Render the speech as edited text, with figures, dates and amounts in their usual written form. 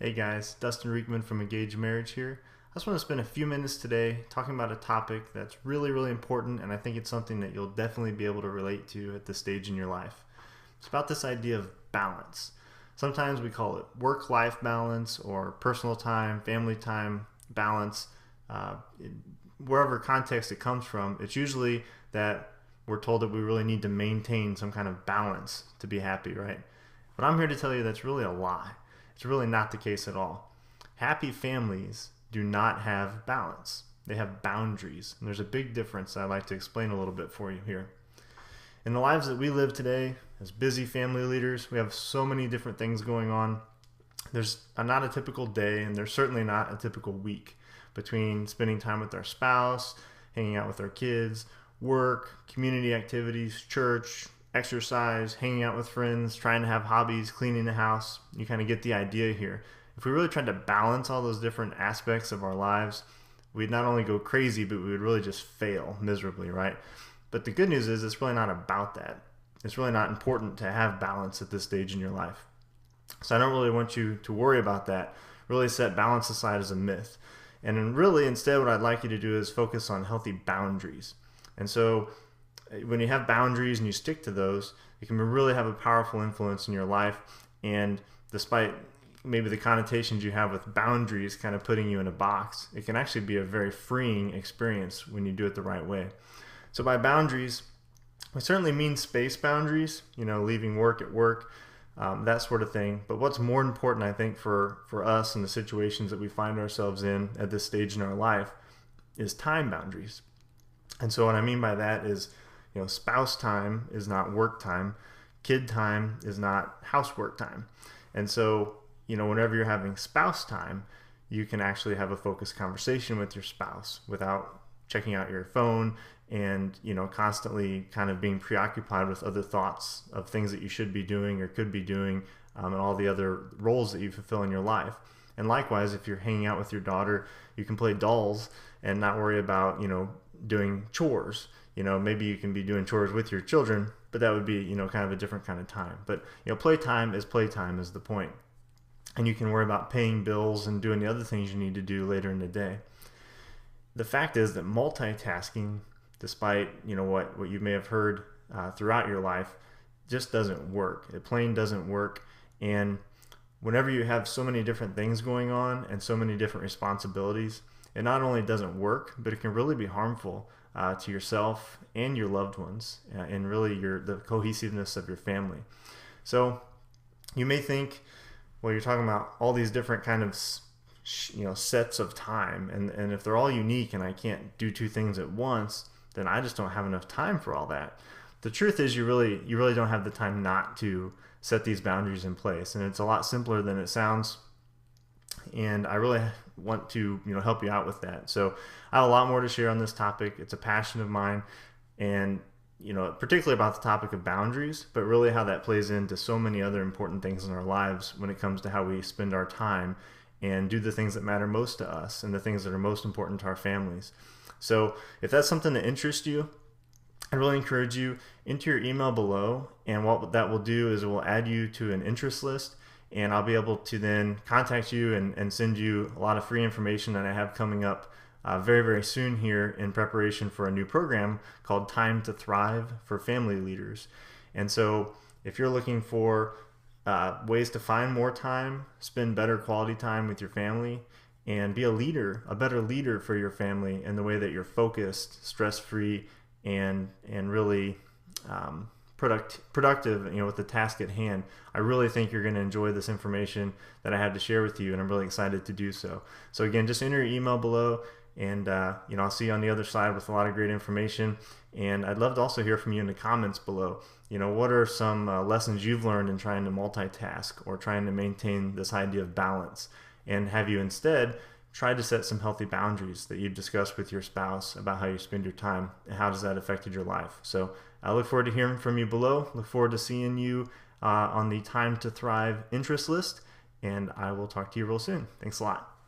Hey guys, Dustin Reekman from Engage Marriage here. I just want to spend a few minutes today talking about a topic that's really important, and I think it's something that you'll definitely be able to relate to at this stage in your life. It's about this idea of balance. Sometimes we call it work-life balance or personal time, family time balance. Uh, Wherever context it comes from, it's usually that we're told that we really need to maintain some kind of balance to be happy, right? But I'm here to tell you that's really a lie. It's really not the case at all. Happy families do not have balance. They have boundaries. And there's a big difference that I'd like to explain a little bit for you here. In the lives that we live today, as busy family leaders, we have so many different things going on. There's not a typical day, and there's certainly not a typical week between spending time with our spouse, hanging out with our kids, work, community activities, church, exercise, hanging out with friends, trying to have hobbies, cleaning the house. You kind of get the idea here. If we really tried to balance all those different aspects of our lives, we'd not only go crazy, but we would really just fail miserably, right? But the good news is it's really not about that. It's really not important to have balance at this stage in your life. So I don't really want you to worry about that. Really set balance aside as a myth. And then really instead what I'd like you to do is focus on healthy boundaries. And so when you have boundaries and you stick to those, it can really have a powerful influence in your life. And despite maybe the connotations you have with boundaries kind of putting you in a box, it can actually be a very freeing experience when you do it the right way. So by boundaries, we certainly mean space boundaries, leaving work at work, that sort of thing. But what's more important, I think, for us and the situations that we find ourselves in at this stage in our life is time boundaries. And so what I mean by that is, spouse time is not work time. Kid time is not housework time. And so, whenever you're having spouse time, you can actually have a focused conversation with your spouse without checking out your phone and, constantly kind of being preoccupied with other thoughts of things that you should be doing or could be doing, and all the other roles that you fulfill in your life. And likewise, if you're hanging out with your daughter, you can play dolls and not worry about, doing chores. Maybe you can be doing chores with your children, but that would be, kind of a different kind of time. But, playtime is the point. And you can worry about paying bills and doing the other things you need to do later in the day. The fact is that multitasking, despite, what you may have heard throughout your life, just doesn't work. It plain doesn't work. And whenever you have so many different things going on and so many different responsibilities, it not only doesn't work, but it can really be harmful to yourself and your loved ones, and really the cohesiveness of your family. So you may think, well, you're talking about all these different kind of sets of time, and if they're all unique and I can't do two things at once, then I just don't have enough time for all that. The truth is you really don't have the time not to set these boundaries in place, and it's a lot simpler than it sounds. And I really want to help you out with that. So I have a lot more to share on this topic. It's a passion of mine, and particularly about the topic of boundaries, but really how that plays into so many other important things in our lives when it comes to how we spend our time and do the things that matter most to us and the things that are most important to our families. So if that's something that interests you, I really encourage you into your email below, and what that will do is it will add you to an interest list, and I'll be able to then contact you and send you a lot of free information that I have coming up very soon here in preparation for a new program called Time to Thrive for Family Leaders. And so if you're looking for ways to find more time, spend better quality time with your family, and be a better leader for your family in the way that you're focused, stress-free, and really productive, with the task at hand, I really think you're going to enjoy this information that I have to share with you, and I'm really excited to do so. So again, just enter your email below, and I'll see you on the other side with a lot of great information. And I'd love to also hear from you in the comments below. What are some lessons you've learned in trying to multitask or trying to maintain this idea of balance? And have you instead tried to set some healthy boundaries that you've discussed with your spouse about how you spend your time, and how does that affected your life? So I look forward to hearing from you below. Look forward to seeing you on the Time to Thrive interest list, and I will talk to you real soon. Thanks a lot.